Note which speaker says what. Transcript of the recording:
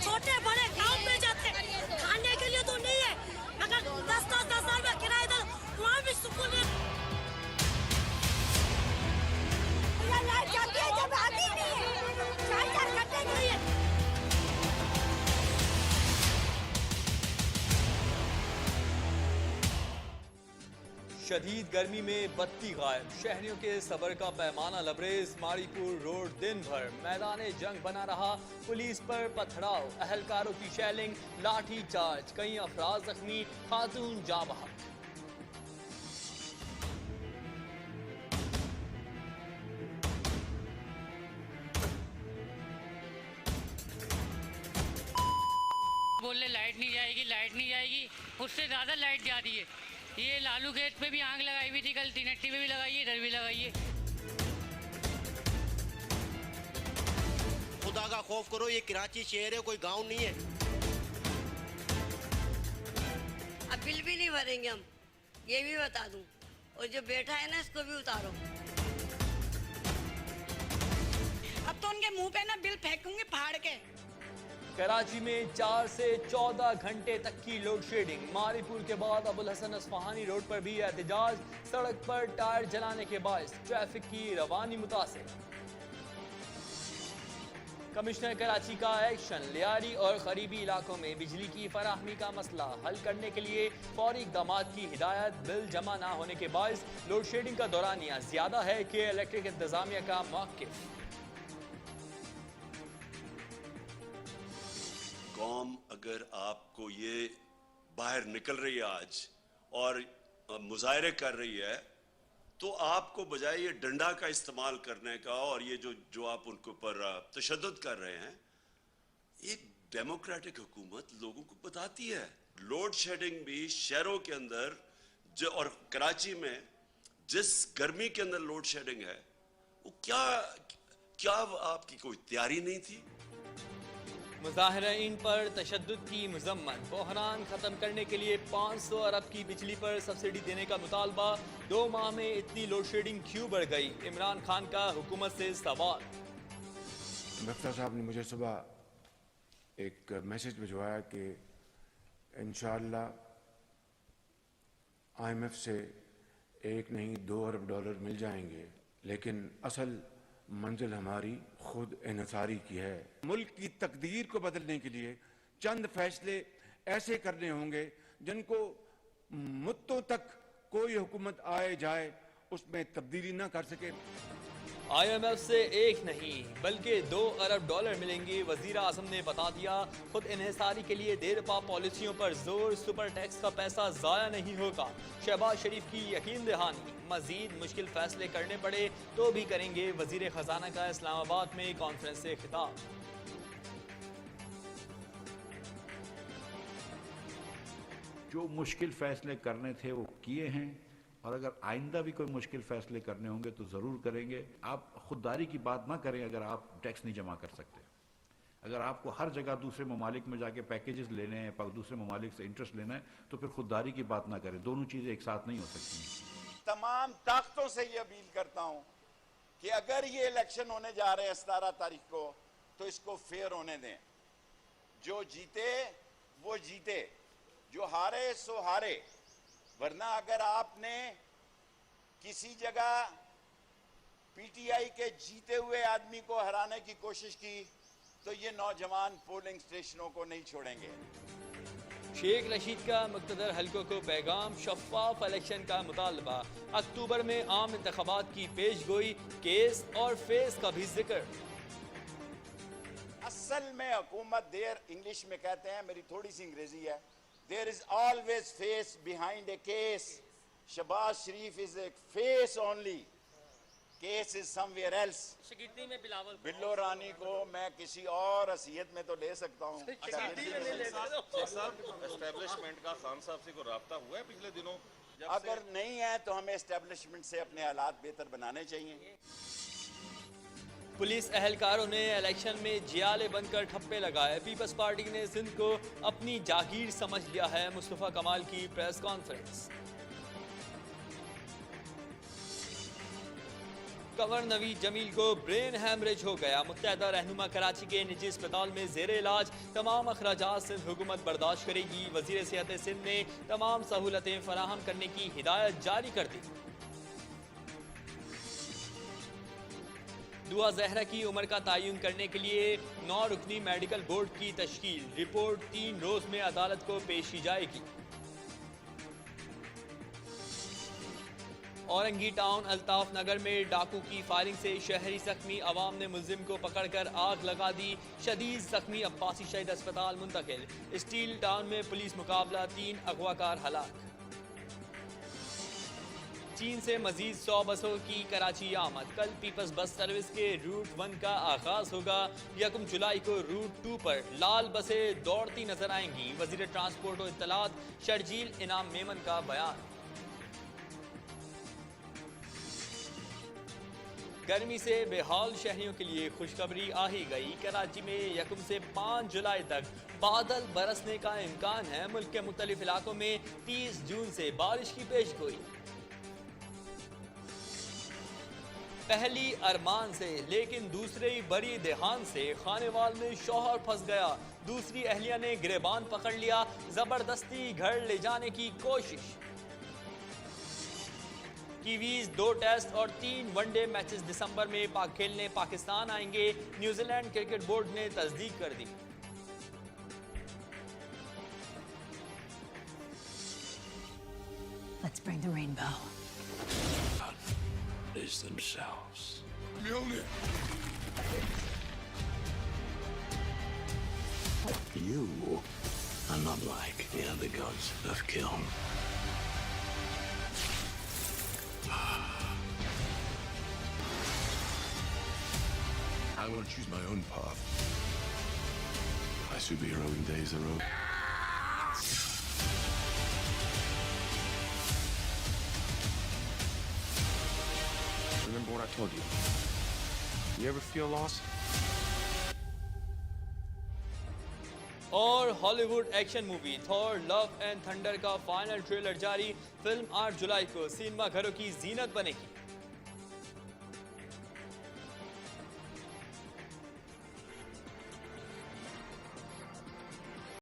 Speaker 1: छोटे बड़े काम में जाते, खाने के लिए तो नहीं है, मगर 10-10 हजार में किराया दो, वहाँ भी सुकून है। लाइट जाती है जब आती नहीं है, 4-4 घंटे नहीं है।
Speaker 2: शदीद गर्मी में बत्ती गायब, शहरियों के सब्र का पैमाना लबरेज। माड़ीपुर रोड दिन भर मैदान जंग बना रहा, पुलिस पर पथराव, अहलकारों की शेलिंग, लाठी चार्ज, कई अफराद जख्मी, खातून जाँ बहक।
Speaker 3: बोले लाइट नहीं जाएगी, लाइट नहीं जाएगी, उससे ज्यादा लाइट जा रही है। ये लालू खेत पे भी आग लगाई हुई थी, कल तीनट्टी में भी लगाई है, इधर भी लगाई है।
Speaker 4: खुदा का खौफ करो, ये कराची शहर है, कोई गांव नहीं है।
Speaker 1: अब बिल भी नहीं भरेंगे हम, ये भी बता दूं, और जो बैठा है ना इसको भी उतारो। अब तो उनके मुंह पे ना बिल फेंकूंगी फाड़ के।
Speaker 2: कराची में 4 से 14 घंटे तक की लोड शेडिंग। मारीपुर के बाद अबुल हसन अस्फहानी रोड पर भी एहतजाज, सड़क पर टायर जलाने के बायस ट्रैफिक की रवानी मुतासिर। कमिश्नर कराची का एक्शन, लियारी और करीबी इलाकों में बिजली की फराहमी का मसला हल करने के लिए फौरी इक़दाम की हिदायत। बिल जमा ना होने के बायस लोड शेडिंग का दौरानिया ज्यादा है कि इलेक्ट्रिक इंतजामिया का मौक़िफ़।
Speaker 5: कौम अगर आपको ये बाहर निकल रही है आज और मुजाहरे कर रही है, तो आपको बजाय ये डंडा का इस्तेमाल करने का और ये जो आप उनके ऊपर तशद्दुद कर रहे हैं, एक डेमोक्रेटिक हुकूमत लोगों को बताती है। लोड शेडिंग भी शहरों के अंदर और कराची में जिस गर्मी के अंदर लोड शेडिंग है, वो क्या आपकी कोई तैयारी नहीं थी?
Speaker 2: मुजाहिरीन पर तशद्दुद की मजम्मत, बहरान खत्म करने के लिए 500 अरब की बिजली पर सब्सिडी देने का मुतालबा। 2 माह में इतनी लोड शेडिंग क्यों बढ़ गई? इमरान खान का हुकूमत से सवाल।
Speaker 6: डॉक्टर साहब ने मुझे सुबह एक मैसेज भिजवाया कि इंशाअल्लाह IMF से 1 नहीं 2 अरब डॉलर मिल जाएंगे, लेकिन असल मंजिल हमारी खुद इन्हिसारी की है। मुल्क की तकदीर को बदलने के लिए चंद फैसले ऐसे करने होंगे जिनको मुद्दों तक कोई हुकूमत आए जाए उसमें तब्दीली ना कर सके।
Speaker 2: IMF से 1 नहीं बल्कि 2 अरब डॉलर मिलेंगे, वजीर आजम ने बता दिया। खुद इन्हिसारी के लिए देरपा पॉलिसियों पर जोर, सुपर टैक्स का पैसा जाया नहीं होगा। शहबाज शरीफ की यकीन दहानी, मजीद मुश्किल फैसले करने पड़े तो भी करेंगे। वजीर खजाना का इस्लामाबाद में कॉन्फ्रेंस से खिताब।
Speaker 7: जो मुश्किल फैसले करने थे वो किए हैं, और अगर आइंदा भी कोई मुश्किल फैसले करने होंगे तो ज़रूर करेंगे। आप खुददारी की बात ना करें अगर आप टैक्स नहीं जमा कर सकते। अगर आपको हर जगह दूसरे ममालिक में जाके पैकेजेस लेने हैं, दूसरे ममालिक से इंटरेस्ट लेना है, तो फिर खुददारी की बात ना करें। दोनों चीज़ें एक साथ नहीं हो सकती।
Speaker 8: तमाम ताकतों से ये अपील करता हूं कि अगर ये इलेक्शन होने जा रहे हैं 17 तारीख को, तो इसको फेयर होने दें। जो जीते वो जीते, जो हारे सो हारे। वरना अगर आपने किसी जगह PTI के जीते हुए आदमी को हराने की कोशिश की, तो ये नौजवान पोलिंग स्टेशनों को नहीं छोड़ेंगे।
Speaker 2: शेख रशीद का मुक्तदर हलकों को पैगाम, शफाफ इलेक्शन का मुतालबा। अक्टूबर में आम इंतखाबात की पेशगोई, केस और फेस का भी जिक्र।
Speaker 8: असल में हुकूमत देर, इंग्लिश में कहते हैं, मेरी थोड़ी सी अंग्रेजी है, there is always face behind a case. Shahbaz Sharif is a face only, case is somewhere else.
Speaker 3: शकीती में
Speaker 8: बिल्लो रानी को मैं किसी और हसीयत में तो ले सकता हूँ।
Speaker 9: एस्टेब्लिशमेंट का खान साहब से कोई राब्ता हुआ है पिछले दिनों?
Speaker 8: अगर नहीं है तो हमें एस्टेब्लिशमेंट से अपने हालात बेहतर बनाने चाहिए।
Speaker 2: पुलिस एहलकारों ने इलेक्शन में जियाले बनकर ठप्पे लगाए। पीपल्स पार्टी ने सिंध को अपनी जागीर समझ लिया है। मुस्तफा कमाल की प्रेस कॉन्फ्रेंस। कंवर नवीद जमील को ब्रेन हैमरेज हो गया। मुत्तहदा रहनुमा कराची के निजी अस्पताल में जेर इलाज। तमाम अखराजात सिंध हुकूमत बर्दाश्त करेगी। वजीर सेहत सिंध ने तमाम सहूलतें फराहम करने की हिदायत जारी कर दी। दुआ जहरा की उम्र का तयन करने के लिए 9 रुकनी मेडिकल बोर्ड की तश्कील। रिपोर्ट 3 रोज में अदालत को पेश की जाएगी। औरंगी टाउन अल्ताफ नगर में डाकू की फायरिंग से शहरी जख्मी। अवाम ने मुलजिम को पकड़कर आग लगा दी। शदीद जख्मी अब्बासी शहीद अस्पताल मुंतकिल। स्टील टाउन में पुलिस मुकाबला, 3 अगवाकार हलाक। चीन से मजीद 100 बसों की कराची आमद। कल पीपल्स बस सर्विस के रूट 1 का आगाज होगा। 1 जुलाई को रूट 2 पर लाल बसें दौड़ती नजर आएंगी। वजीर ट्रांसपोर्ट और इत्तलात शर्जील इनाम मेमन का बयान। गर्मी से बेहाल शहरियों के लिए खुशखबरी आ ही गई। कराची में 1 से 5 जुलाई तक बादल बरसने का इम्कान है। मुल्क के मुख्तलिफ इलाकों में 30 जून से बारिश की पेशगोई। पहली अरमान से लेकिन दूसरे बड़ी देहान से खानेवाल में शौहर फंस गया। दूसरी अहलिया ने गिरबान पकड़ लिया। जबरदस्ती घर ले जाने की कोशिश। कीवीज 2 टेस्ट और 3 वनडे मैचेस दिसंबर में खेलने पाकिस्तान आएंगे। न्यूजीलैंड क्रिकेट बोर्ड ने तस्दीक कर दी।
Speaker 1: Let's bring the rainbow.
Speaker 10: Is themselves. Mjolnir. You are not like the other gods of Kiln. I'm going to choose my own path. My superheroing days are over. Remember what I told you? You ever feel lost?
Speaker 2: और Hollywood action movie Thor love and thunder का final trailer जारी। Film 8 जुलाई को cinema घरों की जीनत बनेगी।